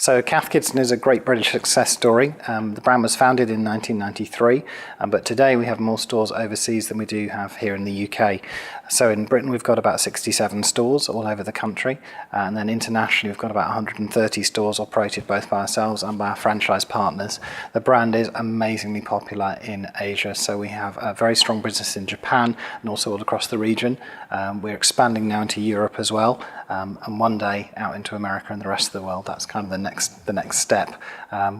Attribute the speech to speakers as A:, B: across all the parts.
A: So Cath Kidston is a great British success story. The brand was founded in 1993, but today we have more stores overseas than we do have here in the UK. So in Britain we've got about 67 stores all over the country, and then internationally we've got about 130 stores operated both by ourselves and by our franchise partners. The brand is amazingly popular in Asia, so we have a very strong business in Japan and also all across the region. We're expanding now into Europe as well, and one day out into America and the rest of the world. That's kind of the next step.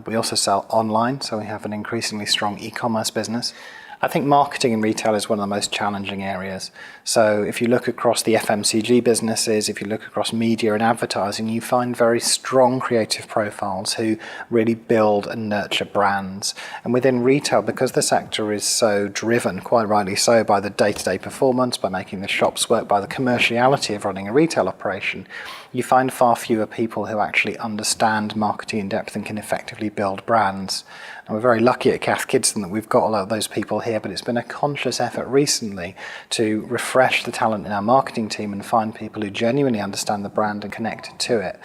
A: We also sell online, so we have an increasingly strong e-commerce business. I think marketing in retail is one of the most challenging areas. So if you look across the FMCG businesses, if you look across media and advertising, you find very strong creative profiles who really build and nurture brands. And within retail, because the sector is so driven, quite rightly so, by the day-to-day performance, by making the shops work, by the commerciality of running a retail operation, you find far fewer people who actually understand marketing in depth and can effectively build brands. And we're very lucky at Cath Kidston that we've got a lot of those people here, but it's been a conscious effort recently to refresh the talent in our marketing team and find people who genuinely understand the brand and connected to it.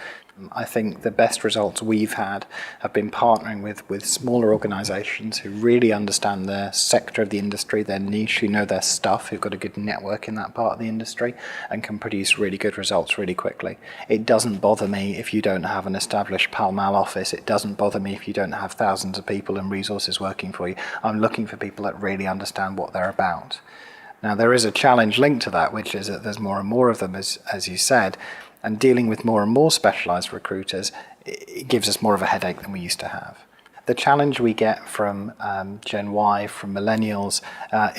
A: I think the best results we've had have been partnering with smaller organisations who really understand their sector of the industry, their niche, who know their stuff, who've got a good network in that part of the industry and can produce really good results really quickly. It doesn't bother me if you don't have an established Pall Mall office. It doesn't bother me if you don't have thousands of people and resources working for you. I'm looking for people that really understand what they're about. Now, there is a challenge linked to that, which is that there's more and more of them, as you said, and dealing with more and more specialised recruiters, it gives us more of a headache than we used to have. The challenge we get from Gen Y, from millennials,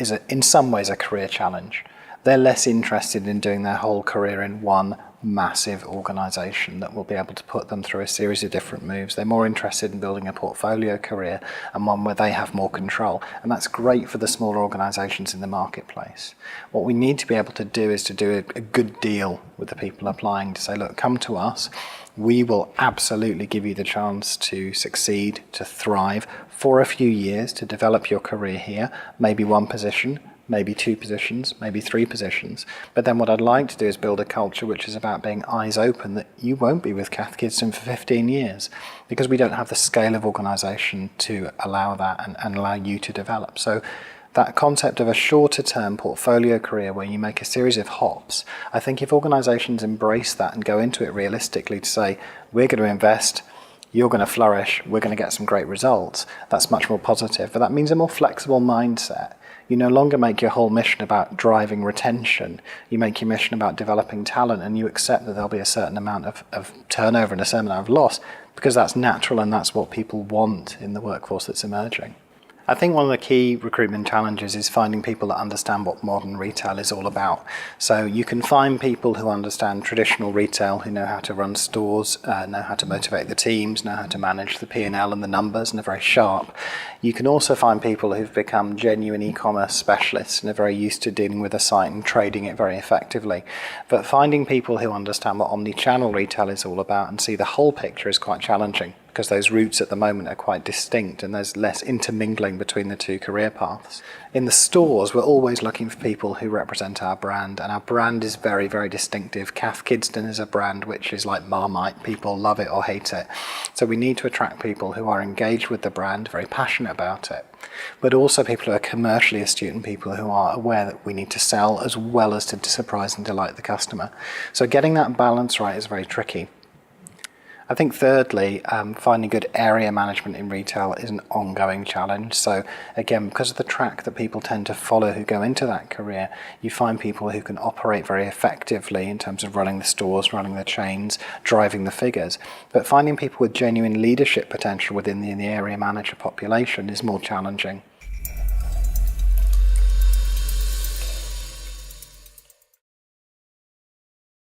A: is in some ways a career challenge. They're less interested in doing their whole career in one massive organisation that will be able to put them through a series of different moves. They're more interested in building a portfolio career and one where they have more control. And that's great for the smaller organisations in the marketplace. What we need to be able to do is to do a good deal with the people applying, to say, look, come to us. We will absolutely give you the chance to succeed, to thrive for a few years, to develop your career here, maybe one position, maybe two positions, maybe three positions. But then what I'd like to do is build a culture which is about being eyes open, that you won't be with Cath Kidston for 15 years because we don't have the scale of organisation to allow that and allow you to develop. So that concept of a shorter term portfolio career where you make a series of hops, I think if organisations embrace that and go into it realistically to say, we're going to invest, you're going to flourish, we're going to get some great results, that's much more positive. But that means a more flexible mindset. You no longer make your whole mission about driving retention. You make your mission about developing talent, and you accept that there'll be a certain amount of turnover and a certain amount of loss because that's natural and that's what people want in the workforce that's emerging. I think one of the key recruitment challenges is finding people that understand what modern retail is all about. So you can find people who understand traditional retail, who know how to run stores, know how to motivate the teams, know how to manage the P&L and the numbers, and are very sharp. You can also find people who've become genuine e-commerce specialists and are very used to dealing with a site and trading it very effectively. But finding people who understand what omni-channel retail is all about and see the whole picture is quite challenging, because those routes at the moment are quite distinct and there's less intermingling between the two career paths. In the stores, we're always looking for people who represent our brand, and our brand is very, very distinctive. Cath Kidston is a brand which is like Marmite. People love it or hate it. So we need to attract people who are engaged with the brand, very passionate about it, but also people who are commercially astute and people who are aware that we need to sell as well as to surprise and delight the customer. So getting that balance right is very tricky. I think thirdly, finding good area management in retail is an ongoing challenge. So again, because of the track that people tend to follow who go into that career, you find people who can operate very effectively in terms of running the stores, running the chains, driving the figures. But finding people with genuine leadership potential within the area manager population is more challenging.